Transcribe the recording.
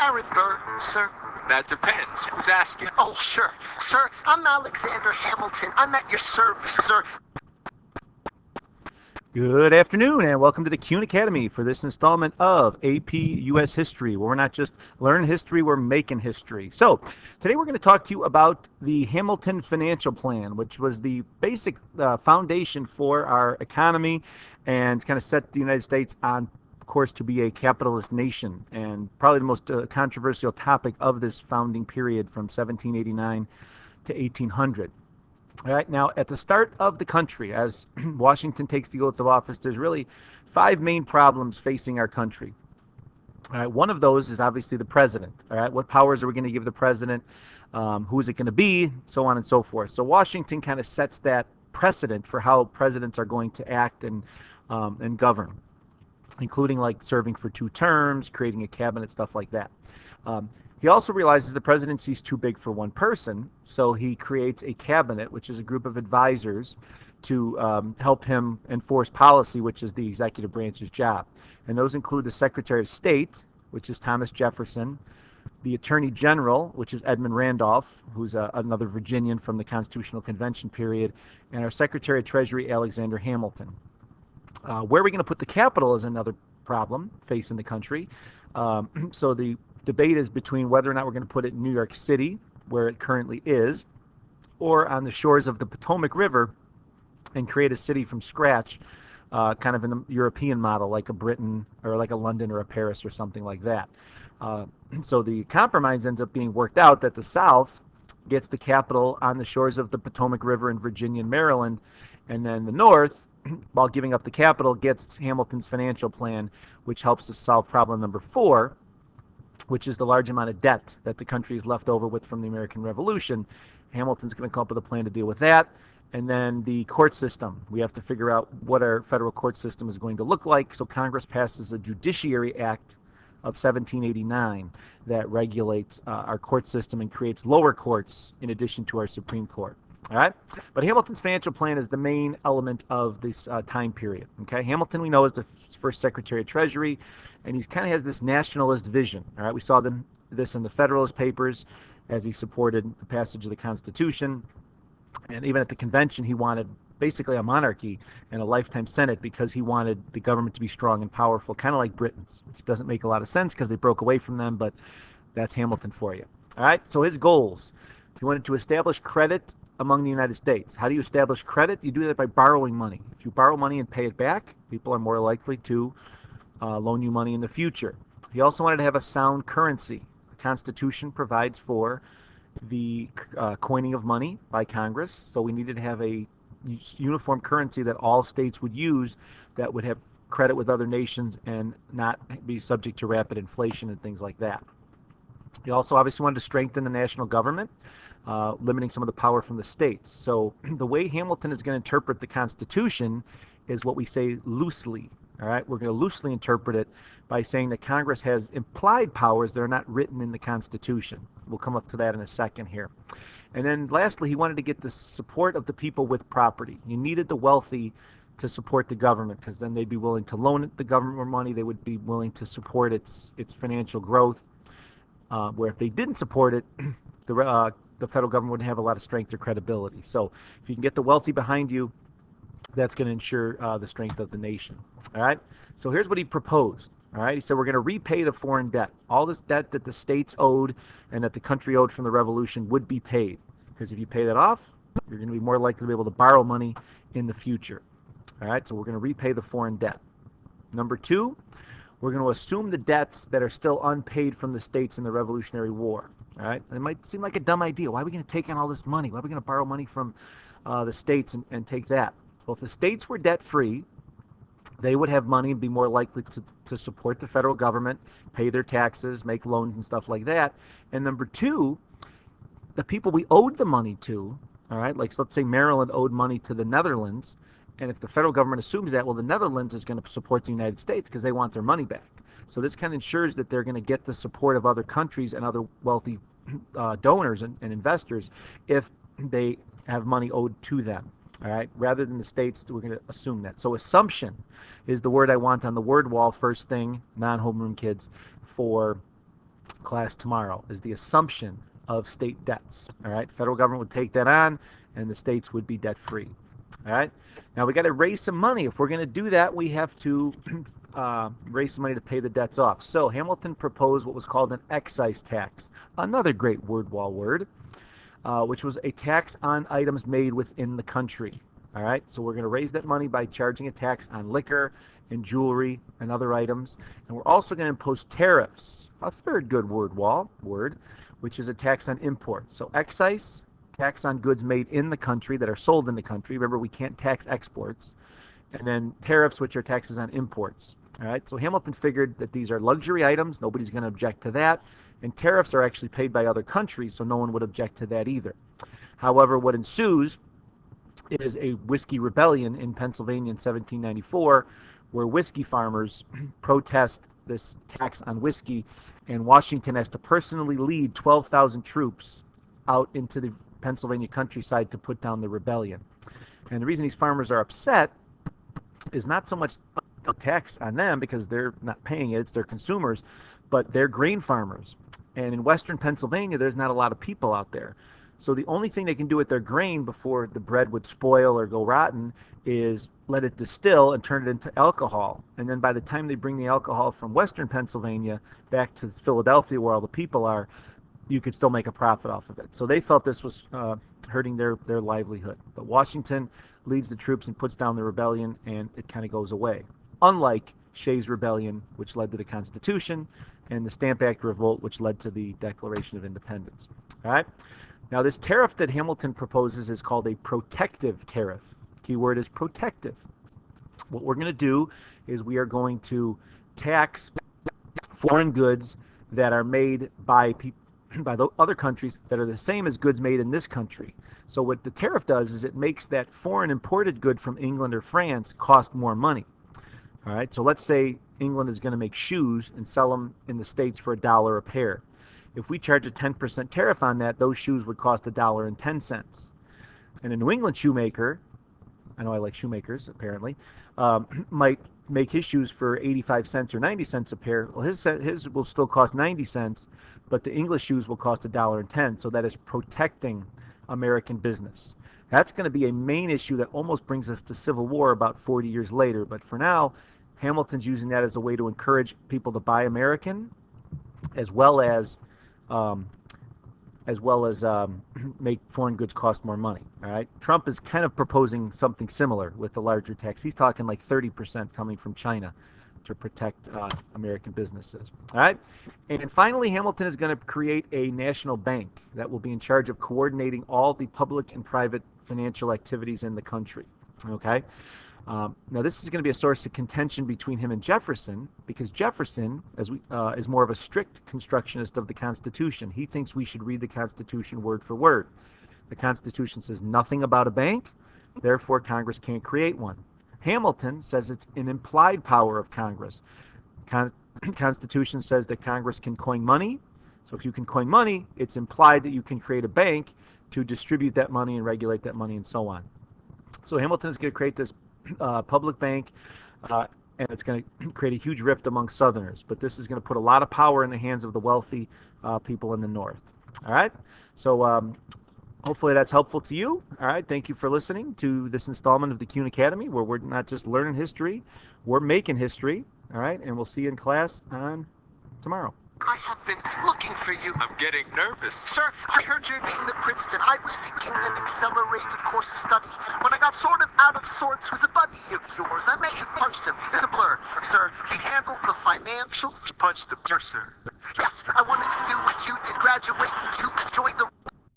Tariff, sir. That depends. Who's asking? Oh, sure. Sir, I'm Alexander Hamilton. I'm at your service, sir. Good afternoon and welcome to the Kuhn Academy for this installment of AP US History, where we're not just learning history, we're making history. So today we're going to talk to you about the Hamilton Financial Plan, which was the basic foundation for our economy and kind of set the United States on course to be a capitalist nation, and probably the most controversial topic of this founding period from 1789 to 1800. All right, now at the start of the country, as Washington takes the oath of office, there's really five main problems facing our country. All right, one of those is obviously the president. All right, what powers are we going to give the president? Who is it going to be? So on and so forth. So Washington kind of sets that precedent for how presidents are going to act and govern, including like serving for 2 terms, creating a cabinet, stuff like that. He also realizes the presidency is too big for one person, so he creates a cabinet, which is a group of advisors to help him enforce policy, which is the executive branch's job. And those include the Secretary of State, which is Thomas Jefferson, the Attorney General, which is Edmund Randolph, who's another Virginian from the Constitutional Convention period, and our Secretary of Treasury, Alexander Hamilton. Where are we going to put the capital is another problem facing the country. So the debate is between whether or not we're going to put it in New York City, where it currently is, or on the shores of the Potomac River and create a city from scratch, kind of in the European model, like a Britain or like a London or a Paris or something like that. So the compromise ends up being worked out that the South gets the capital on the shores of the Potomac River in Virginia and Maryland, and then the North, while giving up the capital, gets Hamilton's financial plan, which helps us solve problem number 4, which is the large amount of debt that the country is left over with from the American Revolution. Hamilton's going to come up with a plan to deal with that. And then the court system. We have to figure out what our federal court system is going to look like. So Congress passes a Judiciary Act of 1789 that regulates our court system and creates lower courts in addition to our Supreme Court. All right, but Hamilton's financial plan is the main element of this time period. Okay, Hamilton we know is the first Secretary of Treasury, and he kind of has this nationalist vision. All right, we saw this in the Federalist Papers as he supported the passage of the Constitution, and even at the convention he wanted basically a monarchy and a lifetime Senate because he wanted the government to be strong and powerful, kind of like Britain's, which doesn't make a lot of sense because they broke away from them, but that's Hamilton for you. All right, so his goals: he wanted to establish credit among the United States. How do you establish credit? You do that by borrowing money. If you borrow money and pay it back, people are more likely to loan you money in the future. He also wanted to have a sound currency. The Constitution provides for the coining of money by Congress, so we needed to have a uniform currency that all states would use that would have credit with other nations and not be subject to rapid inflation and things like that. He also obviously wanted to strengthen the national government, limiting some of the power from the states. So the way Hamilton is going to interpret the Constitution is what we say loosely. All right, we're going to loosely interpret it by saying that Congress has implied powers that are not written in the Constitution. We'll come up to that in a second here. And then lastly, he wanted to get the support of the people with property. You needed the wealthy to support the government because then they'd be willing to loan the government more money. They would be willing to support its financial growth. Where if they didn't support it, the federal government wouldn't have a lot of strength or credibility. So if you can get the wealthy behind you, that's going to ensure the strength of the nation. All right, so here's what he proposed. All right, he said we're going to repay the foreign debt. All this debt that the states owed and that the country owed from the Revolution would be paid, because if you pay that off, you're going to be more likely to be able to borrow money in the future. All right, so we're going to repay the foreign debt. Number 2, we're going to assume the debts that are still unpaid from the states in the Revolutionary War. All right, it might seem like a dumb idea. Why are we going to take on all this money? Why are we going to borrow money from the states and take that? Well, if the states were debt-free, they would have money and be more likely to support the federal government, pay their taxes, make loans and stuff like that. And number 2, the people we owed the money to, all right, like so let's say Maryland owed money to the Netherlands, and if the federal government assumes that, well, the Netherlands is going to support the United States because they want their money back. So this kind of ensures that they're going to get the support of other countries and other wealthy donors and investors if they have money owed to them. All right, rather than the states, we're going to assume that. So assumption is the word I want on the word wall first thing, non-homeroom kids, for class tomorrow, is the assumption of state debts. All right, federal government would take that on, and the states would be debt free. All right, now we got to raise some money. If we're going to do that, we have to raise some money to pay the debts off. So Hamilton proposed what was called an excise tax, another great word wall word, which was a tax on items made within the country. All right, so we're going to raise that money by charging a tax on liquor and jewelry and other items. And we're also going to impose tariffs, a third good word, which is a tax on imports. So excise, tax on goods made in the country that are sold in the country. Remember, we can't tax exports. And then tariffs, which are taxes on imports. All right, so Hamilton figured that these are luxury items. Nobody's going to object to that. And tariffs are actually paid by other countries, so no one would object to that either. However, what ensues is a whiskey rebellion in Pennsylvania in 1794, where whiskey farmers protest this tax on whiskey, and Washington has to personally lead 12,000 troops out into the Pennsylvania countryside to put down the rebellion. And the reason these farmers are upset is not so much the tax on them, because they're not paying it, it's their consumers, but they're grain farmers. And in western Pennsylvania, there's not a lot of people out there. So the only thing they can do with their grain before the bread would spoil or go rotten is let it distill and turn it into alcohol. And then by the time they bring the alcohol from western Pennsylvania back to Philadelphia, where all the people are, you could still make a profit off of it. So they felt this was hurting their livelihood. But Washington leads the troops and puts down the rebellion, and it kind of goes away. Unlike Shays' Rebellion, which led to the Constitution, and the Stamp Act Revolt, which led to the Declaration of Independence. All right. Now, this tariff that Hamilton proposes is called a protective tariff. Keyword is protective. What we're going to do is we are going to tax foreign goods that are made by the other countries that are the same as goods made in this country. So what the tariff does is it makes that foreign imported good from England or France cost more money. All right, so let's say England is going to make shoes and sell them in the States for $1 a pair. If we charge a 10% tariff on that, those shoes would cost $1.10. And a New England shoemaker, I know I like shoemakers apparently, might make his shoes for 85 cents or 90 cents a pair. Well, his will still cost 90 cents, but the English shoes will cost $1.10. So that is protecting American business. That's going to be a main issue that almost brings us to Civil War about 40 years later. But for now, Hamilton's using that as a way to encourage people to buy American, as well as make foreign goods cost more money. All right. Trump is kind of proposing something similar with the larger tax. He's talking like 30% coming from China to protect American businesses. All right. And finally, Hamilton is going to create a national bank that will be in charge of coordinating all the public and private financial activities in the country. Okay. Now, this is going to be a source of contention between him and Jefferson, because Jefferson is more of a strict constructionist of the Constitution. He thinks we should read the Constitution word for word. The Constitution says nothing about a bank, therefore Congress can't create one. Hamilton says it's an implied power of Congress. Constitution says that Congress can coin money, so if you can coin money, it's implied that you can create a bank to distribute that money and regulate that money and so on. So Hamilton is going to create this public bank, and it's going to create a huge rift among Southerners. But this is going to put a lot of power in the hands of the wealthy people in the North. All right. So hopefully that's helpful to you. All right. Thank you for listening to this installment of the Kuhn Academy, where we're not just learning history, we're making history. All right. And we'll see you in class on tomorrow. I have been looking for you. I'm getting nervous. Sir, I heard your name at Princeton. I was seeking an accelerated course of study. When I got sort of out of sorts with a buddy of yours, I may have punched him. It's a blur. Sir, he handles the financials. Punch the purser. Yes, I wanted to do what you did, graduate and to join the